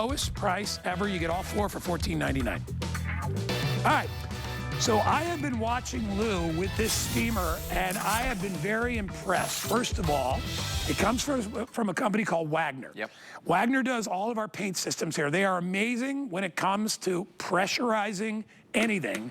lowest price ever. You get all 4 for $14.99. All right. So I have been watching Lou with this steamer, and I have been very impressed. First of all, it comes from a company called Wagner. Yep. Wagner does all of our paint systems here. They are amazing when it comes to pressurizing anything.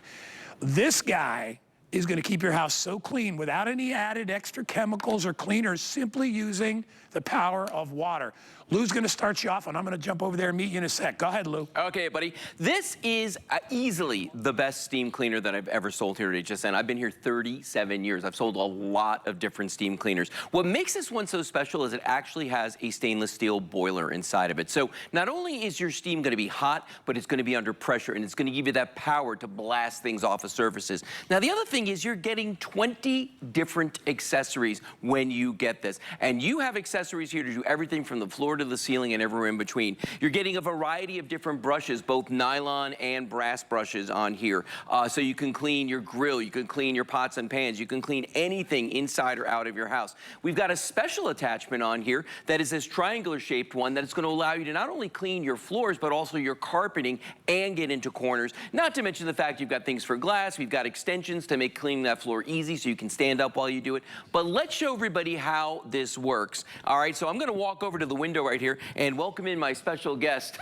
This guy is going to keep your house so clean without any added extra chemicals or cleaners, simply using the power of water. Lou's going to start you off, and I'm going to jump over there and meet you in a sec. Go ahead, Lou. Okay, buddy. This is easily the best steam cleaner that I've ever sold here at HSN. I've been here 37 years. I've sold a lot of different steam cleaners. What makes this one so special is it actually has a stainless steel boiler inside of it. So not only is your steam going to be hot, but it's going to be under pressure, and it's going to give you that power to blast things off of surfaces. Now, the other thing is you're getting 20 different accessories when you get this. And you have accessories here to do everything from the floor to the ceiling and everywhere in between. You're getting a variety of different brushes, both nylon and brass brushes on here. So you can clean your grill, you can clean your pots and pans, you can clean anything inside or out of your house. We've got a special attachment on here that is this triangular shaped one that is going to allow you to not only clean your floors, but also your carpeting and get into corners. Not to mention the fact you've got things for glass, we've got extensions to make cleaning that floor easy so you can stand up while you do it. But let's show everybody how this works. All right, so I'm going to walk over to the window right here and welcome in my special guest,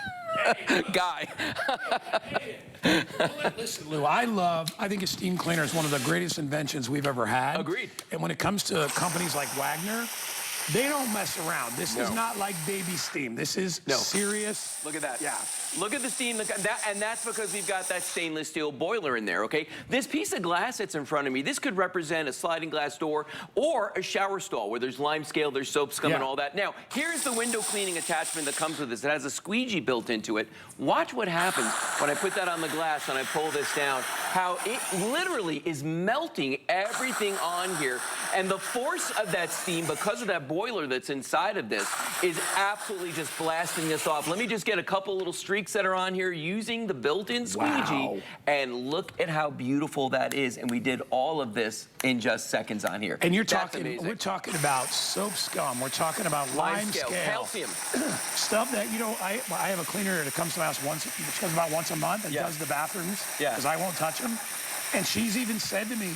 Guy. Listen, Lou, I think a steam cleaner is one of the greatest inventions we've ever had. Agreed. And when it comes to companies like Wagner, they don't mess around. This is not like baby steam. This is serious. Look at that. Yeah. Look at the steam, and that's because we've got that stainless steel boiler in there, okay? This piece of glass that's in front of me, this could represent a sliding glass door or a shower stall where there's lime scale, there's soap scum and all that. Now, here's the window cleaning attachment that comes with this. It has a squeegee built into it. Watch what happens when I put that on the glass and I pull this down, how it literally is melting everything on here. And the force of that steam, because of that boiler that's inside of this, is absolutely just blasting this off. Let me just get a couple little streaks that are on here using the built-in squeegee, and look at how beautiful that is. And we did all of this in just seconds on here. And we're talking about soap scum. We're talking about lime scale, calcium, stuff that, you know, I have a cleaner that comes to my house about once a month and does the bathrooms because I won't touch them. And she's even said to me,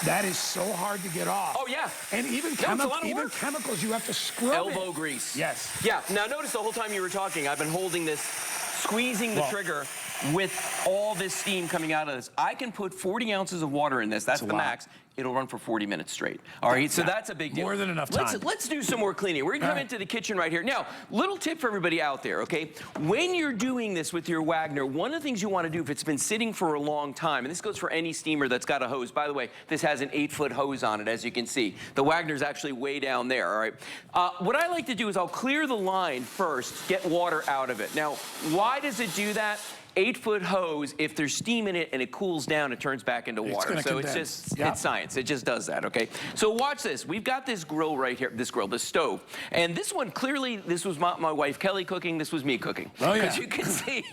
that is so hard to get off. Oh, yeah. And even chemicals, you have to scrub elbow grease. Yes. Yeah. Now, notice the whole time you were talking, I've been holding this, squeezing the trigger with all this steam coming out of this. I can put 40 ounces of water in this. That's the max. It'll run for 40 minutes straight. All right, so that's a big deal. More than enough time. Let's do some more cleaning. We're gonna come into the kitchen right here. Now, little tip for everybody out there, okay? When you're doing this with your Wagner, one of the things you wanna do if it's been sitting for a long time, and this goes for any steamer that's got a hose. By the way, this has an 8-foot hose on it, as you can see. The Wagner's actually way down there, all right? What I like to do is I'll clear the line first, get water out of it. Now, why does it do that? 8-foot hose, if there's steam in it and it cools down, it turns back into water. So it's just, it's science. It just does that, okay? So watch this. We've got this grill right here, this stove. And this one, clearly, this was my wife Kelly cooking, this was me cooking. Oh, yeah. Because you can see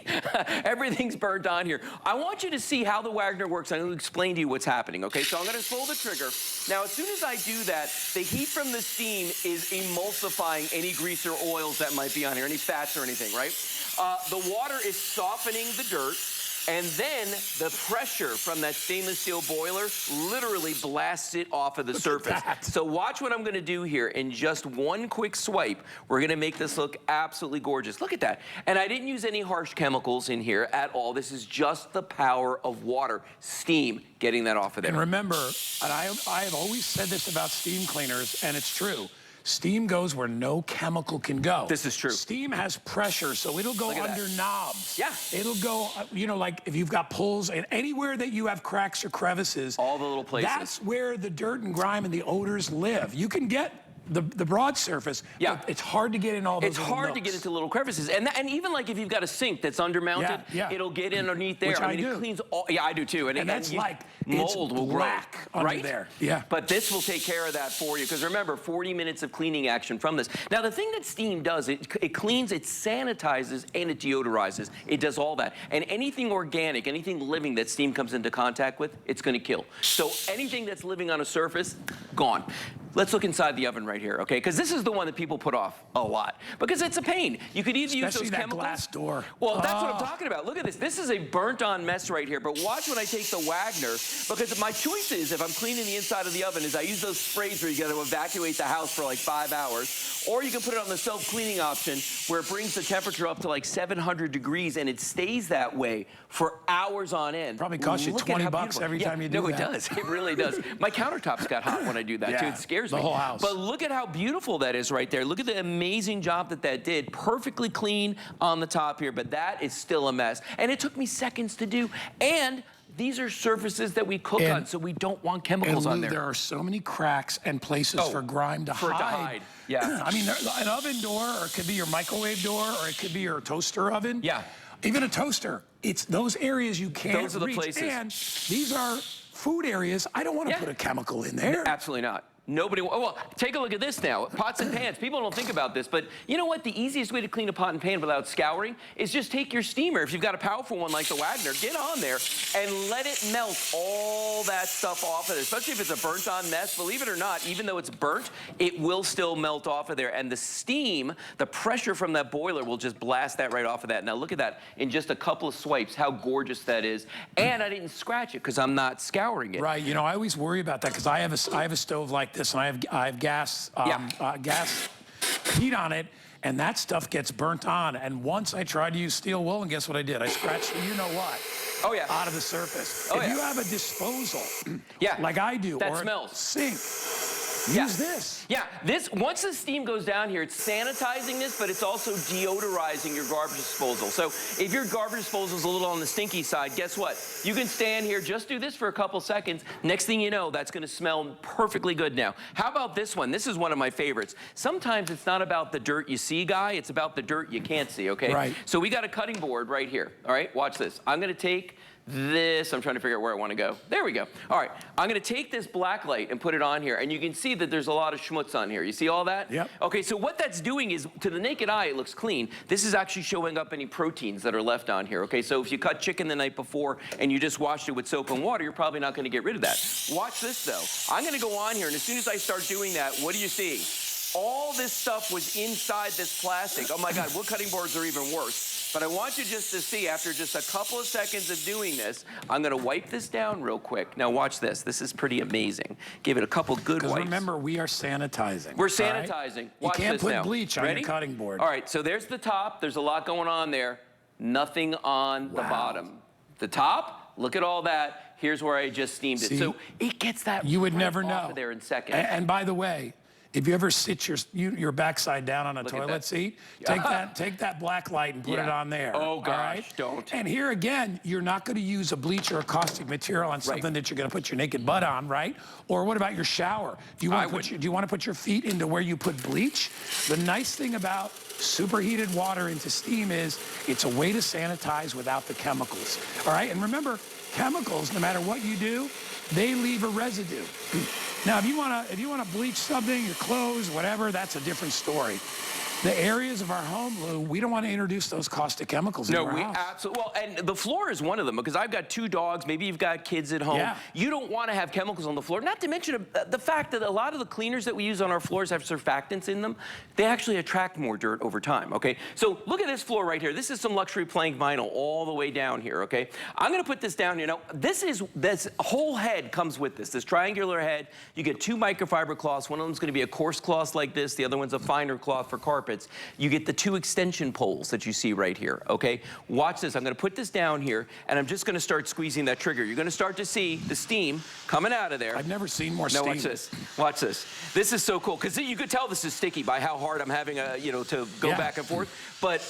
everything's burnt on here. I want you to see how the Wagner works. I'm going to explain to you what's happening, okay? So I'm going to pull the trigger. Now, as soon as I do that, the heat from the steam is emulsifying any grease or oils that might be on here, any fats or anything, right? The water is softening the dirt, and then the pressure from that stainless steel boiler literally blasts it off of the surface. So watch what I'm gonna do here. In just one quick swipe, we're gonna make this look absolutely gorgeous. Look at that. And I didn't use any harsh chemicals in here at all. This is just the power of water, steam, getting that off of there. And remember, and I have always said this about steam cleaners, and it's true. Steam goes where no chemical can go. This is true. Steam has pressure, so it'll go under knobs. Yeah. It'll go, you know, like if you've got pulls, and anywhere that you have cracks or crevices. All the little places. That's where the dirt and grime and the odors live. You can get the broad surface, but it's hard to get in all those little hard to get into little crevices. And even like if you've got a sink that's undermounted, it'll get in underneath there. Which I mean, do. It cleans all, I do too. And that's like, mold will grow under there. Yeah. But this will take care of that for you. Because remember, 40 minutes of cleaning action from this. Now, the thing that steam does, it cleans, it sanitizes, and it deodorizes. It does all that. And anything organic, anything living that steam comes into contact with, it's going to kill. So anything that's living on a surface, gone. Let's look inside the oven right here, okay? Because this is the one that people put off a lot because it's a pain. You could either use those that chemicals. glass door. Well, that's what I'm talking about. Look at this. This is a burnt-on mess right here. But watch when I take the Wagner, because my choice is, if I'm cleaning the inside of the oven, is I use those sprays where you got to evacuate the house for like 5 hours, or you can put it on the self-cleaning option where it brings the temperature up to like 700 degrees and it stays that way for hours on end. Probably costs you 20 bucks every time you do that. No, it does. It really does. My countertops got hot when I do that too. It scares me. The whole house. But look at how beautiful that is right there. Look at the amazing job that did. Perfectly clean on the top here, but that is still a mess. And it took me seconds to do. And these are surfaces that we cook on, so we don't want chemicals on there. There are so many cracks and places for grime to hide. Yeah. I mean, an oven door, or it could be your microwave door, or it could be your toaster oven. Yeah. Even a toaster. It's those areas you can't reach. Those are the places. And these are food areas. I don't want to put a chemical in there. Absolutely not. Nobody, well, take a look at this now. Pots and pans. People don't think about this, but you know what? The easiest way to clean a pot and pan without scouring is just take your steamer. If you've got a powerful one like the Wagner, get on there and let it melt all that stuff off of it, especially if it's a burnt-on mess. Believe it or not, even though it's burnt, it will still melt off of there. And the steam, the pressure from that boiler will just blast that right off of that. Now look at that. In just a couple of swipes, how gorgeous that is. And I didn't scratch it because I'm not scouring it. Right. You know, I always worry about that because I have a stove like this, and I have gas gas heat on it, and that stuff gets burnt on. And once I tried to use steel wool, and guess what I did? I scratched the you-know-what out of the surface. If you have a disposal, like I do, that or smells. a sink, use this. Yeah, this, once the steam goes down here, it's sanitizing this, but it's also deodorizing your garbage disposal. So if your garbage disposal is a little on the stinky side, guess what? You can stand here, just do this for a couple seconds. Next thing you know, that's gonna smell perfectly good now. How about this one? This is one of my favorites. Sometimes it's not about the dirt you see, Guy, it's about the dirt you can't see, okay? Right. So we got a cutting board right here, all right? Watch this. I'm gonna take this, I'm trying to figure out where I want to go. There we go. All right, I'm going to take this black light and put it on here, and you can see that there's a lot of schmutz on here. You see all that? Yep. Okay, so what that's doing is, to the naked eye, it looks clean. This is actually showing up any proteins that are left on here, okay? So if you cut chicken the night before and you just washed it with soap and water, you're probably not going to get rid of that. Watch this, though. I'm going to go on here, and as soon as I start doing that, what do you see? All this stuff was inside this plastic. Oh my God, wood cutting boards are even worse. But I want you just to see, after just a couple of seconds of doing this, I'm gonna wipe this down real quick. Now watch this. This is pretty amazing. Give it a couple good wipes. Remember, we are sanitizing. We're sanitizing. Right? Watch you can't this put now. bleach on your cutting board. All right, so there's the top. There's a lot going on there. Nothing on the bottom. The top, look at all that. Here's where I just steamed it. So it gets that you would never off know of there in seconds. And by the way, if you ever sit your backside down on a toilet seat, take that black light and put it on there. Oh gosh, don't. And here again, you're not going to use a bleach or a caustic material on something that you're going to put your naked butt on, right? Or what about your shower? Do you want to put your feet into where you put bleach? The nice thing about superheated water into steam is it's a way to sanitize without the chemicals. All right, and remember, chemicals, no matter what you do, they leave a residue. Now, if you wanna bleach something, your clothes, whatever, that's a different story. The areas of our home, Lou, we don't want to introduce those caustic chemicals into our house. No, we absolutely, well, and the floor is one of them, because I've got 2 dogs, maybe you've got kids at home. Yeah. You don't want to have chemicals on the floor, not to mention the fact that a lot of the cleaners that we use on our floors have surfactants in them. They actually attract more dirt over time, okay? So look at this floor right here. This is some luxury plank vinyl all the way down here, okay? I'm going to put this down here. Now, this whole head comes with this triangular head. You get 2 microfiber cloths. One of them is going to be a coarse cloth like this. The other one's a finer cloth for carpet. You get the 2 extension poles that you see right here, okay? Watch this. I'm going to put this down here, and I'm just going to start squeezing that trigger. You're going to start to see the steam coming out of there. I've never seen more steam. Now watch this. Watch this. This is so cool, because you could tell this is sticky by how hard I'm having to go back and forth.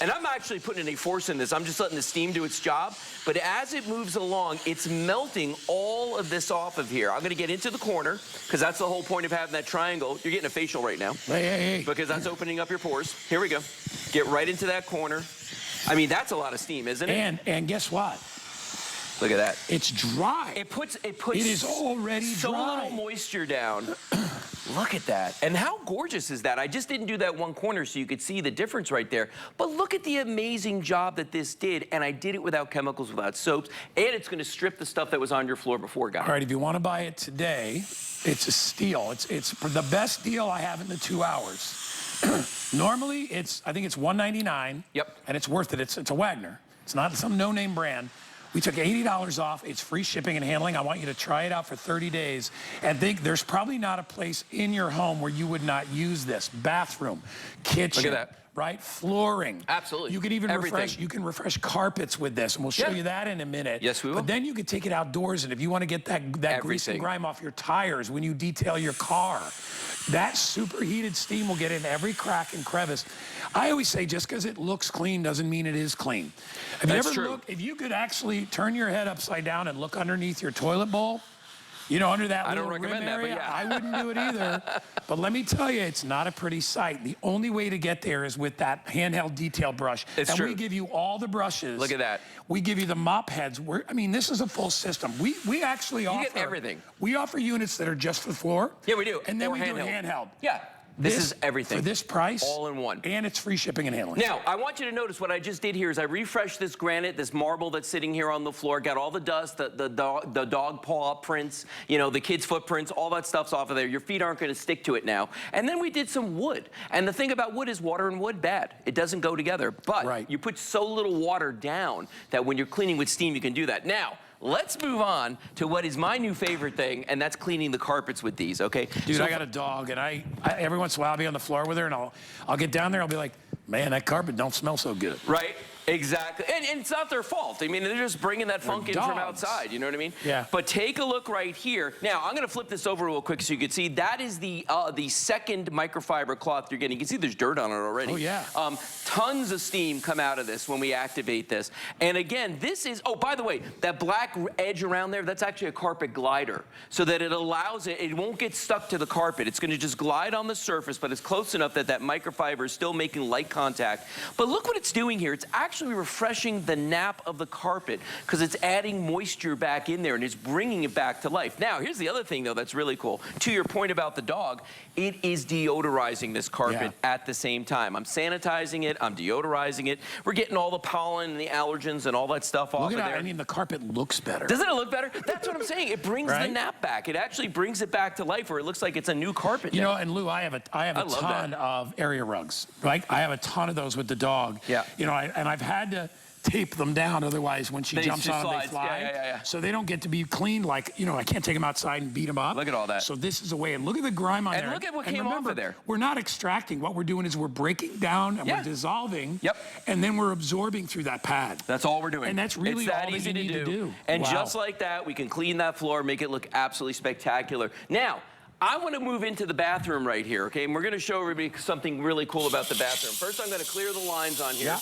And I'm actually putting any force in this. I'm just letting the steam do its job. But as it moves along, it's melting all of this off of here. I'm going to get into the corner, because that's the whole point of having that triangle. You're getting a facial right now. Hey. Because that's opening up your pores. Here we go. Get right into that corner. I mean, that's a lot of steam, isn't it? And guess what? Look at that. It's dry. It puts it is already so dry. little moisture down. Look at that. And how gorgeous is that? I just didn't do that one corner so you could see the difference right there. But look at the amazing job that this did. And I did it without chemicals, without soaps. And it's going to strip the stuff that was on your floor before, guys. All right, if you want to buy it today, it's a steal. It's the best deal I have in the 2 hours. Normally, I think it's $199. Yep. And it's worth it. It's a Wagner. It's not some no-name brand. We took $80 off. It's free shipping and handling. I want you to try it out for 30 days and think there's probably not a place in your home where you would not use this. Bathroom, kitchen. Look at that. Right? Flooring. Absolutely. You can even Everything. you can refresh carpets with this, and we'll show you that in a minute. Yes, we will. But then you can take it outdoors, and if you want to get that grease and grime off your tires when you detail your car, that superheated steam will get in every crack and crevice. I always say just because it looks clean doesn't mean it is clean. Have you ever looked, if you could actually turn your head upside down and look underneath your toilet bowl, you know, under that little rim area, I wouldn't do it either. But let me tell you, it's not a pretty sight. The only way to get there is with that handheld detail brush. It's true. We give you all the brushes. Look at that. We give you the mop heads. I mean, this is a full system. We actually offer... You get everything. We offer units that are just for the floor. Yeah, we do. And then we do handheld. Yeah. This is everything. For this price. All in one. And it's free shipping and handling. Now, I want you to notice what I just did here is I refreshed this granite, this marble that's sitting here on the floor, got all the dust, the dog paw prints, you know, the kids' footprints, all that stuff's off of there. Your feet aren't going to stick to it now. And then we did some wood. And the thing about wood is water and wood, bad. It doesn't go together. But you put so little water down that when you're cleaning with steam, you can do that. Now, let's move on to what is my new favorite thing, and that's cleaning the carpets with these, okay? Dude, so I got a dog, and I every once in a while I'll be on the floor with her, and I'll get down there, I'll be like, man, that carpet don't smell so good. Right? Exactly. And it's not their fault. I mean, they're just bringing that funk in from outside. You know what I mean? Yeah. But take a look right here. Now, I'm going to flip this over real quick so you can see. That is the second microfiber cloth you're getting. You can see there's dirt on it already. Oh, yeah. Tons of steam come out of this when we activate this. And again, this is, oh, by the way, that black edge around there, that's actually a carpet glider. So that it allows it won't get stuck to the carpet. It's going to just glide on the surface, but it's close enough that that microfiber is still making light contact. But look what it's doing here. It's actually refreshing the nap of the carpet because it's adding moisture back in there and it's bringing it back to life. Now, here's the other thing, though, that's really cool. To your point about the dog, it is deodorizing this carpet at the same time. I'm sanitizing it. I'm deodorizing it. We're getting all the pollen and the allergens and all that stuff off of there. I mean, the carpet looks better. Doesn't it look better? That's what I'm saying. It brings the nap back. It actually brings it back to life where it looks like it's a new carpet. You know, and Lou, I have a ton of area rugs, right? I have a ton of those with the dog. Yeah. You know, and I've had to tape them down, otherwise when she jumps on them, they fly. Yeah. So they don't get to be cleaned like, you know, I can't take them outside and beat them up. Look at all that. So this is a way, and look at the grime on there. And look at what came off of there. We're not extracting. What we're doing is we're breaking down and we're dissolving. Yep. And then we're absorbing through that pad. That's all we're doing. And that's really all that you need to do. And just like that, we can clean that floor, make it look absolutely spectacular. Now, I want to move into the bathroom right here, okay? And we're going to show everybody something really cool about the bathroom. First, I'm going to clear the lines on here. Yeah.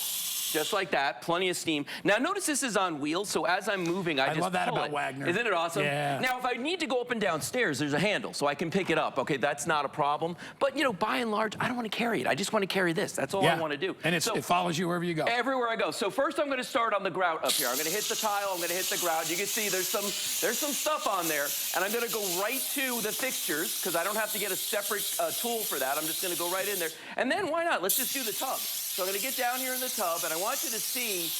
Just like that, plenty of steam. Now notice this is on wheels, so as I'm moving, I just love that pull about it. Wagner. Isn't it awesome? Yeah. Now if I need to go up and down stairs, there's a handle, so I can pick it up. Okay, that's not a problem. But you know, by and large, I don't want to carry it. I just want to carry this. That's all I want to do. And it follows you wherever you go. Everywhere I go. So first I'm going to start on the grout up here. I'm going to hit the tile, I'm going to hit the grout. You can see there's some stuff on there, and I'm going to go right to the fixtures, because I don't have to get a separate tool for that. I'm just going to go right in there. And then why not? Let's just do the tub. So I'm going to get down here in the tub, and I want you to see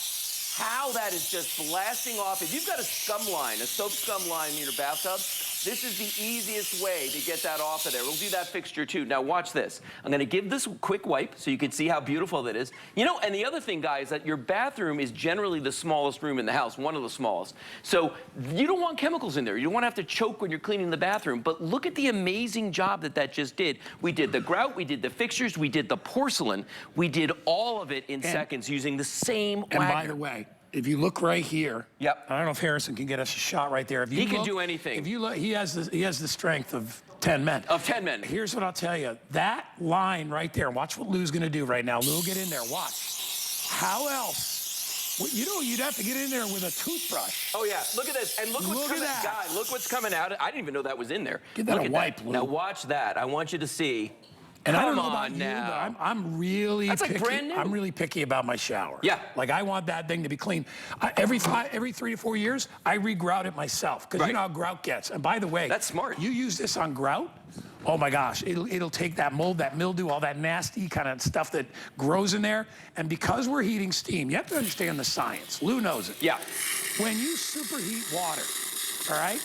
how that is just blasting off. If you've got a scum line, a soap scum line in your bathtub, this is the easiest way to get that off of there. We'll do that fixture too. Now watch this. I'm gonna give this a quick wipe so you can see how beautiful that is. You know, and the other thing, guys, that your bathroom is generally the smallest room in the house, one of the smallest. So you don't want chemicals in there. You don't wanna have to choke when you're cleaning the bathroom, but look at the amazing job that just did. We did the grout, we did the fixtures, we did the porcelain. We did all of it in seconds using the same Wagner. And by the way, if you look right here, I don't know if Harrison can get us a shot right there. If you he can do anything. If you look, he has the strength of 10 men. Of 10 men. Here's what I'll tell you. That line right there, watch what Lou's gonna do right now. Lou will get in there, watch. How else? Well, you know, you'd have to get in there with a toothbrush. Oh yeah, look at this. And look what's coming out. Guy, look what's coming out. I didn't even know that was in there. Give that a wipe, Lou. Now watch that. I want you to see. And I don't know about you, but I'm really picky. Like brand new. I'm really picky about my shower. Yeah. Like I want that thing to be clean. Every 3 to 4 years, I re-grout it myself because you know how grout gets. And by the way, that's smart. You use this on grout. Oh my gosh, it'll take that mold, that mildew, all that nasty kind of stuff that grows in there. And because we're heating steam, you have to understand the science. Lou knows it. Yeah. When you superheat water, all right,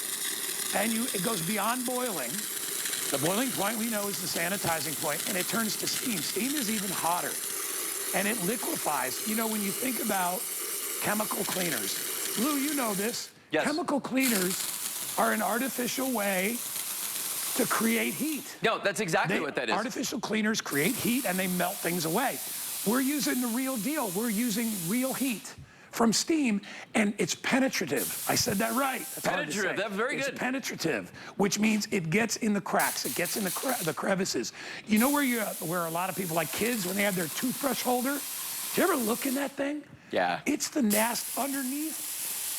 and it goes beyond boiling, the boiling point we know is the sanitizing point, and it turns to steam. Steam is even hotter, and it liquefies. You know, when you think about chemical cleaners, Lou, you know this. Yes. Chemical cleaners are an artificial way to create heat. No, that's exactly what that is. Artificial cleaners create heat and they melt things away. We're using the real deal. We're using real heat from steam, and it's penetrative. I said that right. That's Penetrative, that's very good. It's penetrative, which means it gets in the cracks, it gets in the crevices. You know where a lot of people, like kids, when they have their toothbrush holder, do you ever look in that thing? Yeah. It's the nast underneath.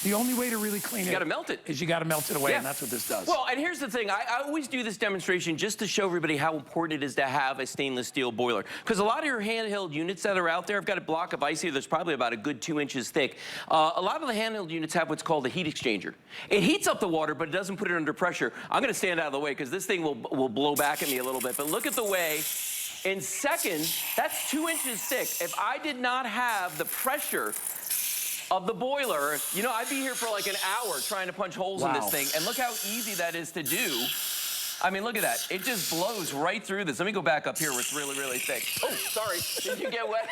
The only way to really clean it, you gotta melt it, is you gotta melt it away, yeah. and that's what this does. Well, and here's the thing. I always do this demonstration just to show everybody how important it is to have a stainless steel boiler. Because a lot of your handheld units that are out there, I've got a block of ice here that's probably about a good 2 inches thick. A lot of the handheld units have what's called a heat exchanger. It heats up the water, but it doesn't put it under pressure. I'm gonna stand out of the way because this thing will blow back at me a little bit. But look at the way, in seconds, that's 2 inches thick. If I did not have the pressure of the boiler, you know, I'd be here for like an hour trying to punch holes in this thing. And look how easy that is to do. I mean, look at that. It just blows right through this. Let me go back up here where it's really, really thick. Oh, sorry. Did you get wet?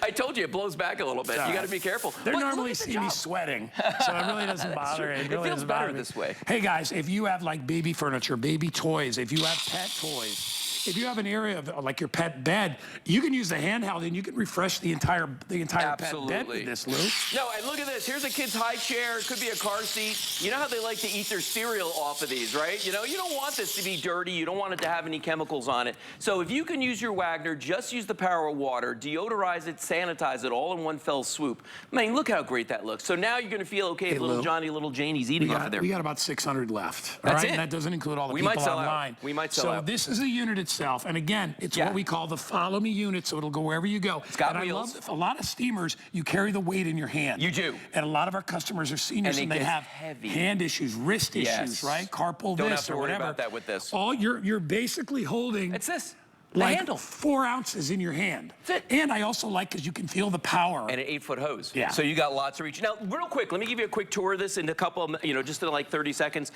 I told you it blows back a little bit. You got to be careful. They normally see me sweating, so it really doesn't bother. It really feels doesn't better bother me. this way. Hey guys, if you have like baby furniture, baby toys, if you have pet toys, if you have an area of like your pet bed, you can use the handheld and you can refresh the entire pet bed with this, Lou. No, and look at this. Here's a kid's high chair. It could be a car seat. You know how they like to eat their cereal off of these, right? You know, you don't want this to be dirty. You don't want it to have any chemicals on it. So if you can use your Wagner, just use the power of water, deodorize it, sanitize it all in one fell swoop. Man, look how great that looks. So now you're going to feel okay if little Johnny, little Janie's eating off of there. We got about 600 left. That's all right? it. And that doesn't include all the people might sell online. Out. We might sell out. So this is a unit itself. And again, it's what we call the follow me unit, so it'll go wherever you go. It's got and wheels. I love, a lot of steamers, you carry the weight in your hand. You do. And a lot of our customers are seniors and they have hand issues, wrist issues, right? Carpal Don't this have to or worry whatever. about that with this. All you're basically holding. It's this. Like handle. 4 ounces in your hand. That's it. And I also like because you can feel the power. And an 8-foot hose. Yeah. So you got lots of reach. Now, real quick, let me give you a quick tour of this in a couple of, just in like 30 seconds.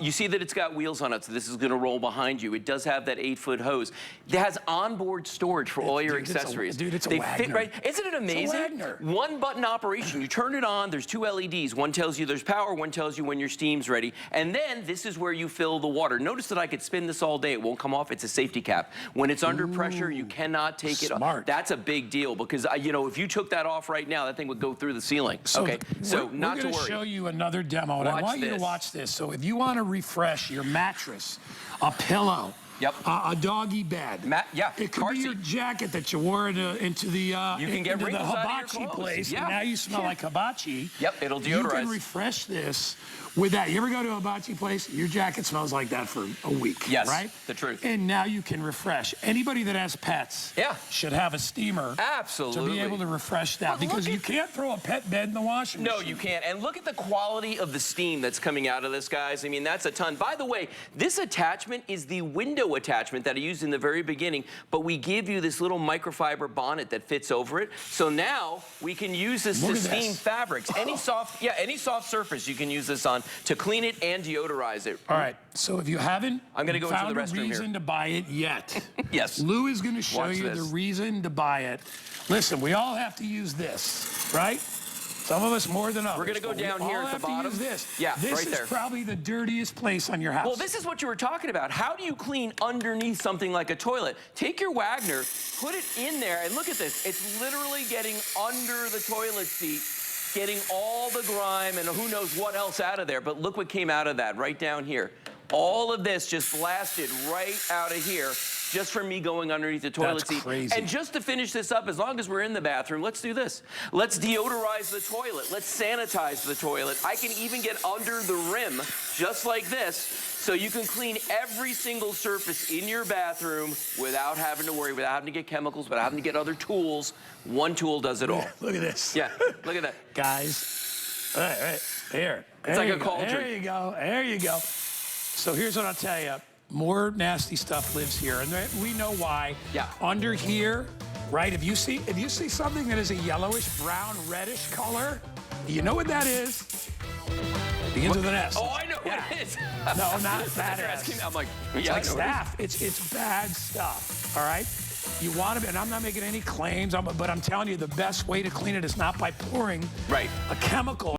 You see that it's got wheels on it, so this is going to roll behind you. It does have that 8-foot hose. It has onboard storage for all your accessories. It's a they Wagner. fit right. Isn't it amazing? It's a Wagner. One button operation. You turn it on. There's 2 LEDs. One tells you there's power. One tells you when your steam's ready. And then this is where you fill the water. Notice that I could spin this all day. It won't come off. It's a safety cap. When it's under pressure, you cannot take it off. That's a big deal because, if you took that off right now, that thing would go through the ceiling. So okay, so not to worry. We're going to show you another demo, and I want you to watch this. So if you want to refresh your mattress, a pillow, a doggy bed, it could be your jacket that you wore into the hibachi place, and now you smell like hibachi. Yep, it'll deodorize. You can refresh this with that. You ever go to a hibachi place? Your jacket smells like that for a week, right? The truth. And now you can refresh. Anybody that has pets should have a steamer to be able to refresh that because you can't throw a pet bed in the washing machine. No, you can't. And look at the quality of the steam that's coming out of this, guys. I mean, that's a ton. By the way, this attachment is the window attachment that I used in the very beginning, but we give you this little microfiber bonnet that fits over it. So now we can use this to steam fabrics. Any soft surface you can use this on to clean it and deodorize it. All right, so if you haven't found a reason to buy it yet, yes, Lou is going to show you the reason to buy it. Listen, we all have to use this, right? Some of us more than others. We're going to go down here at the bottom. This. Yeah, this right there. is probably the dirtiest place on your house. Well, this is what you were talking about. How do you clean underneath something like a toilet? Take your Wagner, put it in there, and look at this. It's literally getting under the toilet seat, getting all the grime and who knows what else out of there. But look what came out of that right down here. All of this just blasted right out of here just from me going underneath the toilet seat. That's crazy. And just to finish this up, as long as we're in the bathroom, let's do this. Let's deodorize the toilet. Let's sanitize the toilet. I can even get under the rim just like this, so you can clean every single surface in your bathroom without having to worry, without having to get chemicals, without having to get other tools. One tool does it all. Look at this. Yeah, look at that. Guys, right, here. It's like a cauldron. There you go, there you go. So here's what I'll tell you. more nasty stuff lives here, and we know why. Yeah. Under here, right? If you see something that is a yellowish, brown, reddish color, you know what that is? Begins with an S. Oh, I know what it is. No, not that S. I'm like, It's yeah, like I know what it is. staph. It's bad stuff. All right. You want to, and I'm not making any claims, but I'm telling you, the best way to clean it is not by pouring Right. a chemical